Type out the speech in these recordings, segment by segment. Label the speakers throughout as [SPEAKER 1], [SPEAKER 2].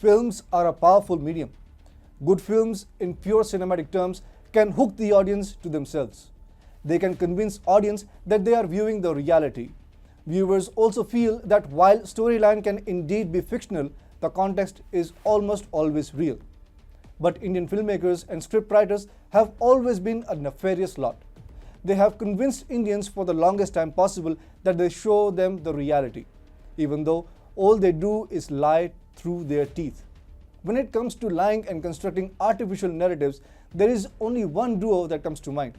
[SPEAKER 1] films are a powerful medium. Good films, in pure cinematic terms, can hook the audience to themselves. They can convince audience that they are viewing the reality. Viewers also feel that while storyline can indeed be fictional, the context is almost always real. But Indian filmmakers and scriptwriters have always been a nefarious lot. They have convinced Indians for the longest time possible that they show them the reality, even though all they do is lie through their teeth. When it comes to lying and constructing artificial narratives, there is only one duo that comes to mind.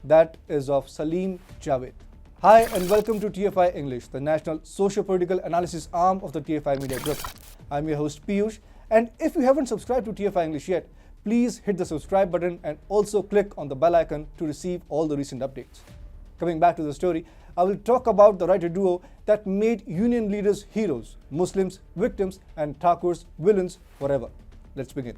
[SPEAKER 1] That is of Salim-Javed. Hi and welcome to TFI English, the national socio-political analysis arm of the TFI Media Group. I'm your host Piyush, and if you haven't subscribed to TFI English yet, please hit the subscribe button and also click on the bell icon to receive all the recent updates. Coming back to the story, I will talk about the writer duo that made union leaders heroes, Muslims victims, and Thakurs villains forever. Let's begin.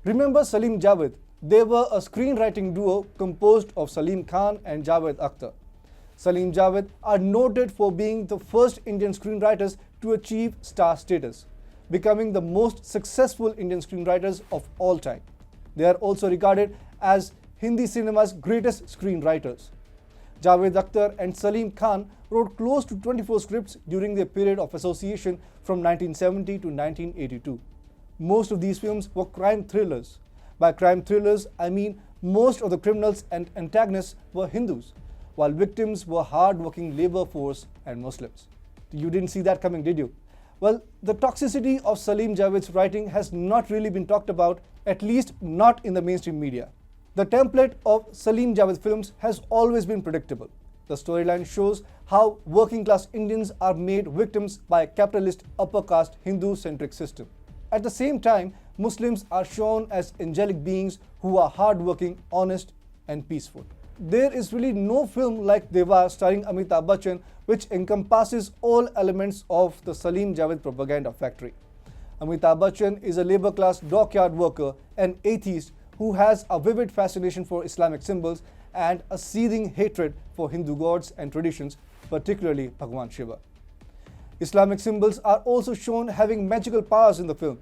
[SPEAKER 1] Remember Salim-Javed? They were a screenwriting duo composed of Salim Khan and Javed Akhtar. Salim-Javed are noted for being the first Indian screenwriters to achieve star status, becoming the most successful Indian screenwriters of all time. They are also regarded as Hindi cinema's greatest screenwriters. Javed Akhtar and Salim Khan wrote close to 24 scripts during their period of association from 1970 to 1982. Most of these films were crime thrillers. By crime thrillers, I mean most of the criminals and antagonists were Hindus, while victims were hard-working labor force and Muslims. You didn't see that coming, did you? Well, the toxicity of Salim-Javed's writing has not really been talked about, at least not in the mainstream media. The template of Salim-Javed films has always been predictable. The storyline shows how working-class Indians are made victims by a capitalist upper-caste Hindu-centric system. At the same time, Muslims are shown as angelic beings who are hard-working, honest, and peaceful. There is really no film like Deva starring Amitabh Bachchan which encompasses all elements of the Salim-Javed propaganda factory. Amitabh Bachchan is a labor-class dockyard worker, an atheist who has a vivid fascination for Islamic symbols and a seething hatred for Hindu gods and traditions, particularly Bhagwan Shiva. Islamic symbols are also shown having magical powers in the film,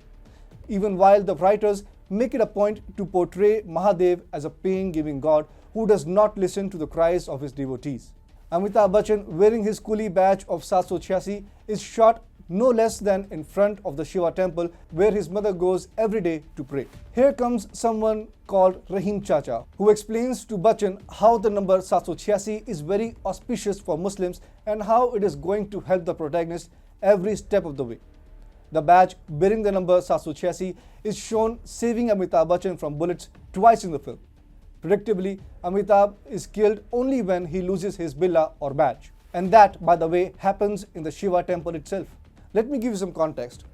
[SPEAKER 1] even while the writers make it a point to portray Mahadev as a pain-giving god who does not listen to the cries of his devotees. Amitabh Bachchan, wearing his coolie badge of 786, is shot no less than in front of the Shiva temple where his mother goes every day to pray. Here comes someone called Rahim Chacha, who explains to Bachchan how the number 786 is very auspicious for Muslims and how it is going to help the protagonist every step of the way. The badge bearing the number 786 is shown saving Amitabh Bachchan from bullets twice in the film. Predictably, Amitabh is killed only when he loses his billa or badge. And that, by the way, happens in the Shiva temple itself. Let me give you some context.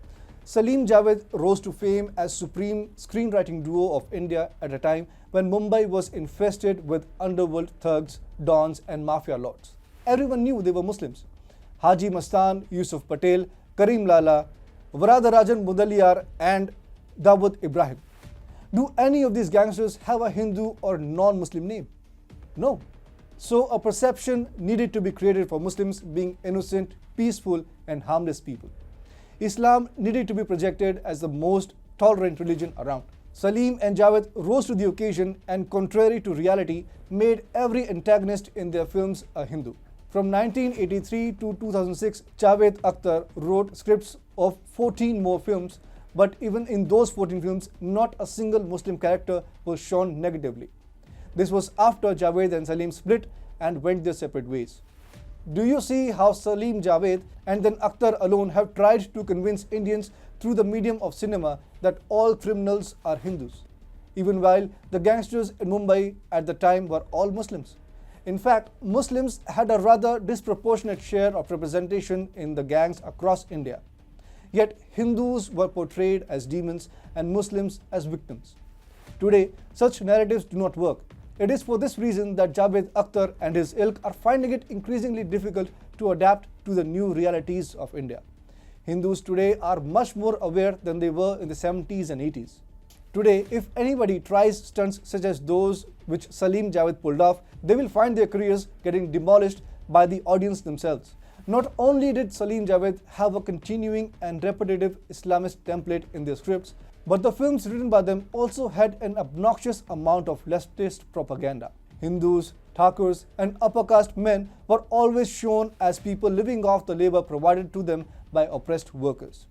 [SPEAKER 1] Salim-Javed rose to fame as supreme screenwriting duo of India at a time when Mumbai was infested with underworld thugs, dons, and mafia lords. Everyone knew they were Muslims. Haji Mastan, Yusuf Patel, Karim Lala, Varadarajan Mudaliyar, and Dawood Ibrahim. Do any of these gangsters have a Hindu or non-Muslim name? No. So a perception needed to be created for Muslims being innocent, peaceful, and harmless people. Islam needed to be projected as the most tolerant religion around. Salim and Javed rose to the occasion and, contrary to reality, made every antagonist in their films a Hindu. From 1983 to 2006, Javed Akhtar wrote scripts of 14 more films, but even in those 14 films, not a single Muslim character was shown negatively. This was after Javed and Salim split and went their separate ways. Do you see how Salim-Javed and then Akhtar alone have tried to convince Indians through the medium of cinema that all criminals are Hindus, even while the gangsters in Mumbai at the time were all Muslims? In fact, Muslims had a rather disproportionate share of representation in the gangs across India. Yet Hindus were portrayed as demons and Muslims as victims. Today, such narratives do not work. It is for this reason that Javed Akhtar and his ilk are finding it increasingly difficult to adapt to the new realities of India. Hindus today are much more aware than they were in the 70s and 80s. Today, if anybody tries stunts such as those which Salim-Javed pulled off, they will find their careers getting demolished by the audience themselves. Not only did Salim-Javed have a continuing and repetitive Islamist template in their scripts, but the films written by them also had an obnoxious amount of leftist propaganda. Hindus, Thakurs, and upper caste men were always shown as people living off the labor provided to them by oppressed workers.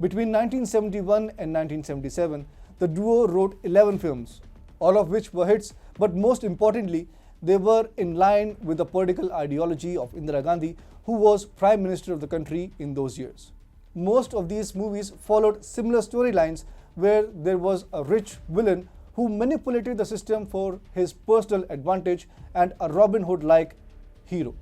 [SPEAKER 1] Between 1971 and 1977, the duo wrote 11 films, all of which were hits, but most importantly, they were in line with the political ideology of Indira Gandhi, who was Prime Minister of the country in those years. Most of these movies followed similar storylines where there was a rich villain who manipulated the system for his personal advantage and a Robin Hood-like hero.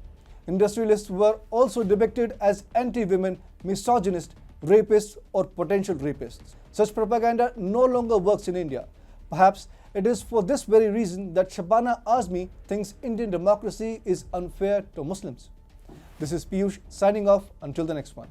[SPEAKER 1] Industrialists were also depicted as anti-women, misogynist, rapists or potential rapists. Such propaganda no longer works in India. Perhaps it is for this very reason that Shabana Azmi thinks Indian democracy is unfair to Muslims. This is Piyush signing off until the next one.